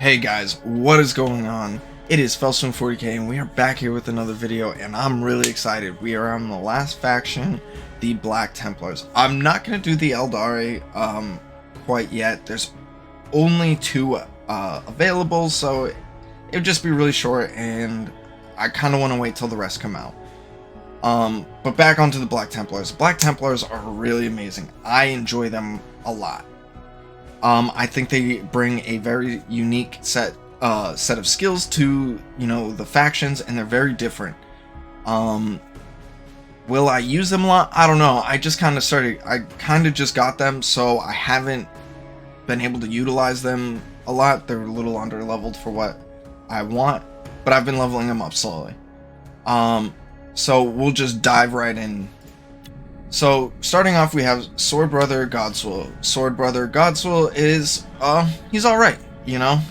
Hey guys, what is going on? It is Felston40k and we are back here with another video, and I'm really excited. We are on the last faction, the Black Templars. I'm not going to do the Eldari quite yet. There's only two available, so it would just be really short, and I kind of want to wait till the rest come out. But back onto the Black Templars. Black Templars are really amazing. I enjoy them a lot. I think they bring a very unique set of skills to, the factions, and they're very different. Will I use them a lot? I don't know. I kind of just got them, so I haven't been able to utilize them a lot. They're a little under leveled for what I want, but I've been leveling them up slowly. So we'll just dive right in. So, starting off, we have Sword Brother Godswill. Sword Brother Godswill is, he's alright,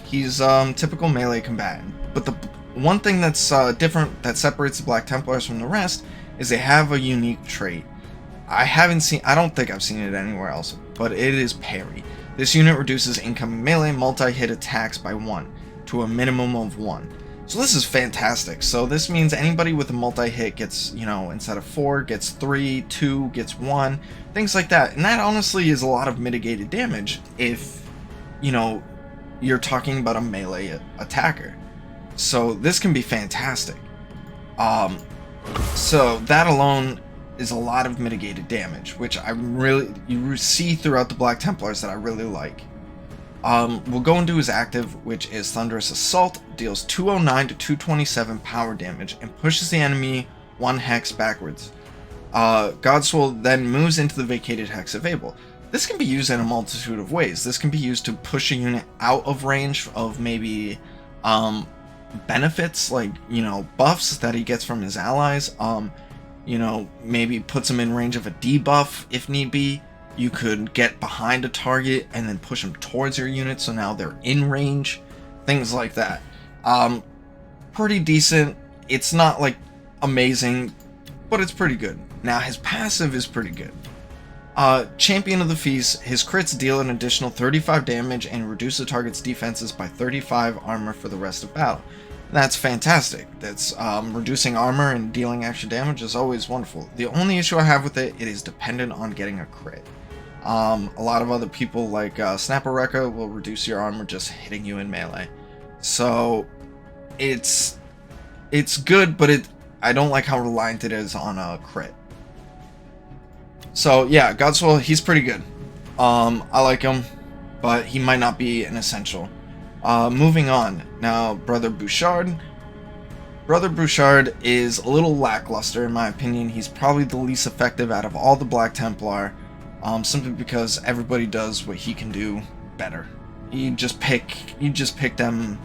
He's, typical melee combatant. But the one thing that's, different, that separates the Black Templars from the rest, is they have a unique trait. I don't think I've seen it anywhere else, but it is parry. This unit reduces incoming melee multi-hit attacks by 1, to a minimum of 1. So this is fantastic. So this means anybody with a multi-hit gets, instead of 4, gets 3, 2, gets 1, things like that. And that honestly is a lot of mitigated damage if, you're talking about a melee attacker. So this can be fantastic. So that alone is a lot of mitigated damage, which you see throughout the Black Templars that I really like. We'll go into his active, which is Thunderous Assault, deals 209 to 227 power damage, and pushes the enemy 1 hex backwards. Godswill then moves into the vacated hex of Abel. This can be used in a multitude of ways. This can be used to push a unit out of range of maybe benefits, like, buffs that he gets from his allies. Maybe puts him in range of a debuff if need be. You could get behind a target and then push them towards your unit, so now they're in range. Things like that. Pretty decent. It's not like amazing, but it's pretty good. Now his passive is pretty good. Champion of the Feast. His crits deal an additional 35 damage and reduce the target's defenses by 35 armor for the rest of battle. That's fantastic. That's reducing armor and dealing extra damage is always wonderful. The only issue I have with it is dependent on getting a crit. A lot of other people like Snapper Rekka will reduce your armor just hitting you in melee. So it's good, but I don't like how reliant it is on a crit. So yeah, Godswill, he's pretty good. I like him, but he might not be an essential. Moving on. Now, Brother Bouchard. Brother Bouchard is a little lackluster in my opinion. He's probably the least effective out of all the Black Templar. Simply because everybody does what he can do better. You just pick them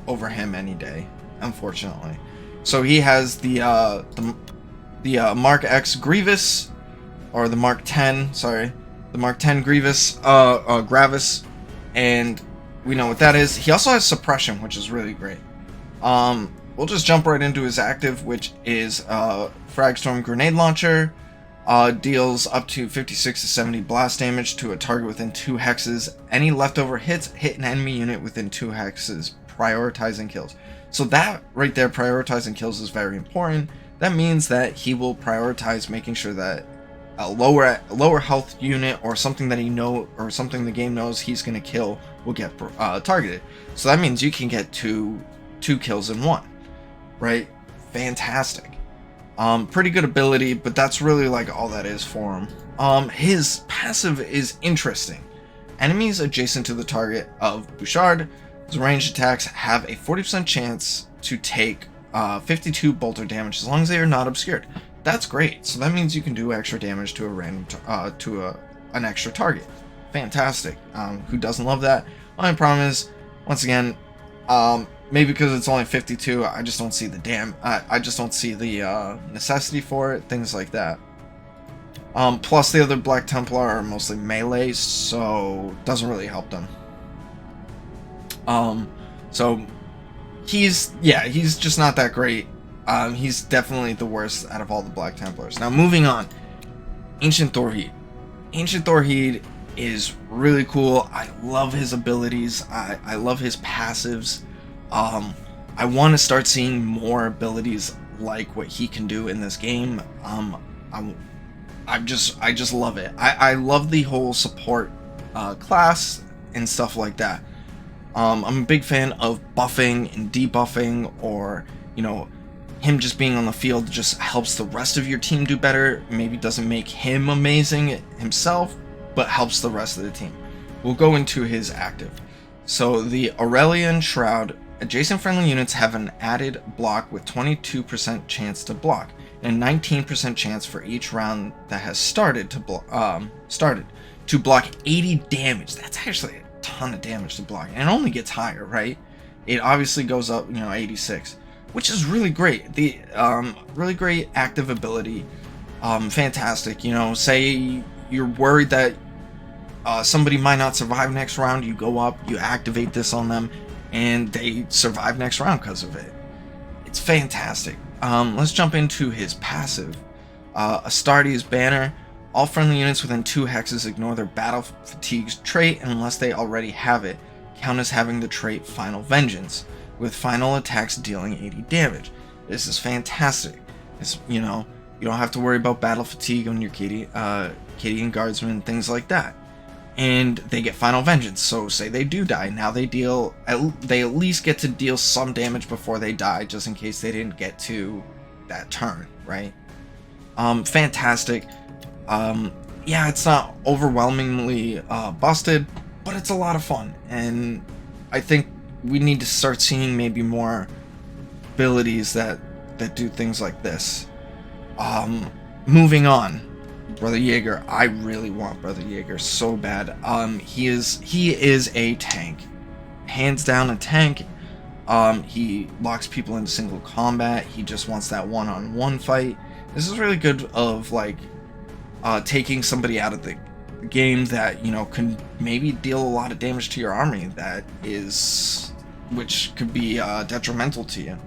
over him any day, unfortunately. So he has the Mark X Grievous, or the Mark 10, sorry, the Mark 10 Grievous, Gravis, and we know what that is. He also has suppression, which is really great. We'll just jump right into his active, which is Fragstorm Grenade Launcher. Deals up to 56 to 70 blast damage to a target within 2 hexes. Any leftover hits hit an enemy unit within 2 hexes, prioritizing kills. So that right there, prioritizing kills, is very important. That means that he will prioritize making sure that a lower health unit or something that something the game knows he's going to kill will get targeted. So that means you can get two kills in 1, right? Fantastic. Pretty good ability, but that's really like all that is for him. His passive is interesting. Enemies adjacent to the target of Bouchard's ranged attacks have a 40% chance to take 52 bolter damage as long as they are not obscured. That's great. So that means you can do extra damage to a random an extra target. Fantastic. Who doesn't love that? Only problem is, once again, maybe because it's only 52, I just don't see the I just don't see the necessity for it. Things like that. Plus the other Black Templar are mostly melee, so it doesn't really help them. So he's just not that great. He's definitely the worst out of all the Black Templars. Now moving on, Ancient Thorheed. Ancient Thorheed is really cool. I love his abilities. I love his passives. I want to start seeing more abilities like what he can do in this game. I just love it. I love the whole support class and stuff like that. I'm a big fan of buffing and debuffing, or him just being on the field just helps the rest of your team do better. Maybe doesn't make him amazing himself, but helps the rest of the team. We'll go into his active. So the Aurelian Shroud, adjacent friendly units have an added block with 22% chance to block, and 19% chance for each round that has started to block 80 damage. That's actually a ton of damage to block, and it only gets higher, right? It obviously goes up, 86, which is really great. The really great active ability. Fantastic. Say you're worried that somebody might not survive next round, you go up, you activate this on them, and they survive next round because of it. It's fantastic. Let's jump into his passive. Astartes Banner. All friendly units within 2 hexes ignore their battle fatigue trait unless they already have it. Count as having the trait Final Vengeance, with final attacks dealing 80 damage. This is fantastic. It's, you don't have to worry about battle fatigue on your Cadian Guardsmen, things like that. And they get Final Vengeance, so say they do die, now they at least get to deal some damage before they die, just in case they didn't get to that turn, right? Fantastic. Yeah, it's not overwhelmingly busted, but it's a lot of fun, and I think we need to start seeing maybe more abilities that do things like this. Moving on. Brother Jaeger. I really want Brother Jaeger so bad. He is a tank. Hands down a tank. He locks people into single combat. He just wants that one-on-one fight. This is really good of taking somebody out of the game that can maybe deal a lot of damage to your army, which could be detrimental to you.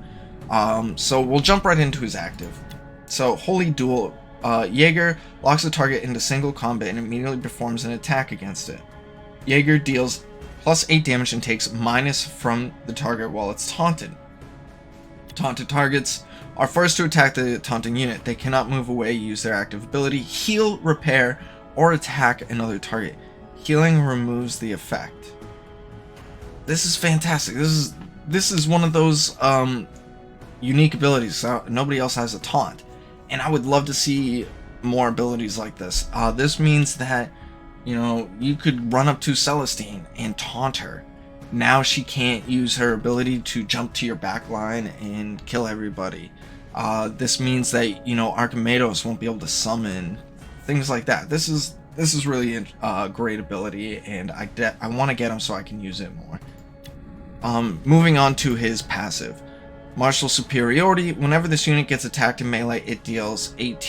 So we'll jump right into his active. So Holy Duel. Jaeger locks the target into single combat and immediately performs an attack against it. Jaeger deals +8 damage and takes minus from the target while it's taunted. Taunted targets are forced to attack the taunting unit. They cannot move away, use their active ability, heal, repair, or attack another target. Healing removes the effect. This is fantastic. This is one of those unique abilities. Nobody else has a taunt. And I would love to see more abilities like this. This means that, you could run up to Celestine and taunt her. Now she can't use her ability to jump to your back line and kill everybody. This means that, Archimedos won't be able to summon, things like that. This is really a great ability, and I want to get him so I can use it more. Moving on to his passive. Martial Superiority. Whenever this unit gets attacked in melee, it deals 8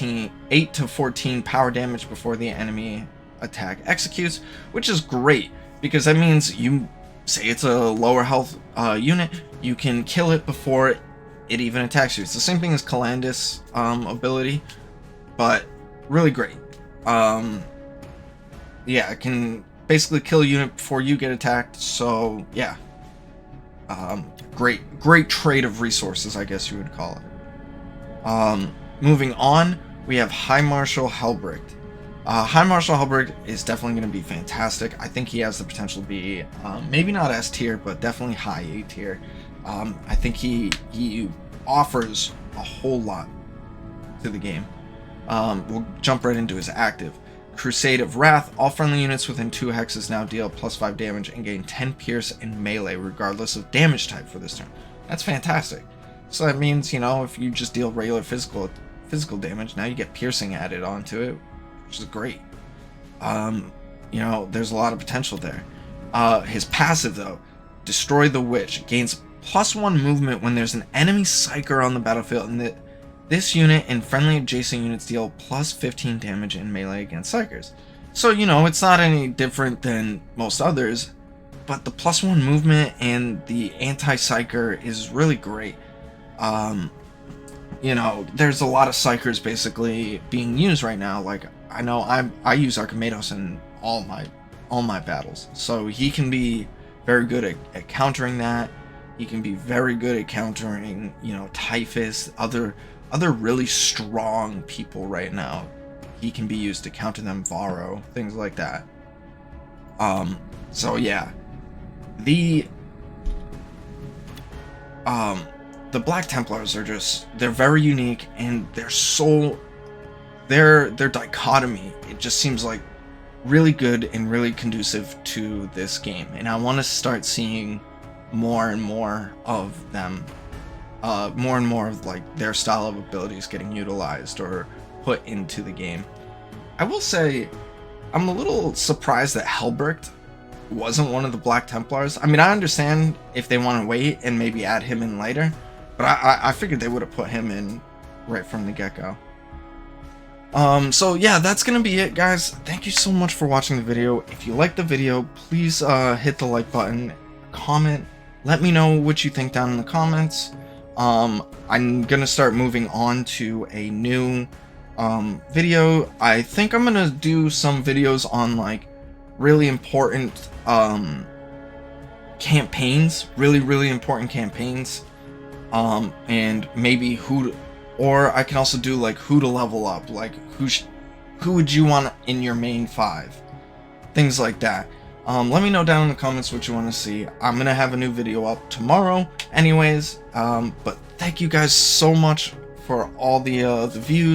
to 14 power damage before the enemy attack executes, which is great, because that means you say it's a lower health unit, you can kill it before it even attacks you. It's the same thing as Calandis ability, but really great. Yeah, it can basically kill a unit before you get attacked, so yeah. Great trade of resources, I guess you would call it. Moving on, we have High Marshal Helbricht. High Marshal Helbricht is definitely going to be fantastic. I think he has the potential to be, maybe not S tier, but definitely high A tier. I think he offers a whole lot to the game. We'll jump right into his active. Crusade of Wrath. All friendly units within 2 hexes now deal +5 damage and gain 10 pierce and melee regardless of damage type for this turn. That's fantastic. So that means, if you just deal regular physical damage, now you get piercing added onto it, which is great. There's a lot of potential there. His passive, though, Destroy the Witch, gains +1 movement when there's an enemy psyker on the battlefield, and this unit and friendly adjacent units deal +15 damage in melee against psykers. So, it's not any different than most others, but the +1 movement and the anti-psyker is really great. There's a lot of psykers basically being used right now. Like, I know I use Archimedos in all my all my battles. So he can be very good at countering that. He can be very good at countering, you know, Typhus, other really strong people right now. He can be used to counter them, Varro, things like that. So yeah, the Black Templars are they're very unique, and their dichotomy, it just seems like really good and really conducive to this game, and I want to start seeing more and more of them, more and more of like their style of abilities getting utilized or put into the game. I will say I'm a little surprised that Helbricht wasn't one of the Black Templars. I mean, I understand if they want to wait and maybe add him in later, but I figured they would have put him in right from the get-go. So yeah, that's gonna be it, guys. Thank you so much for watching the video. If you liked the video, please hit the like button, comment, let me know what you think down in the comments. I'm gonna start moving on to a new video. I think I'm gonna do some videos on like really important campaigns, really important campaigns, and maybe or I can also do like who to level up, like who would you want in your main 5, things like that. Let me know down in the comments what you want to see. I'm gonna have a new video up tomorrow anyways, but thank you guys so much for all the views.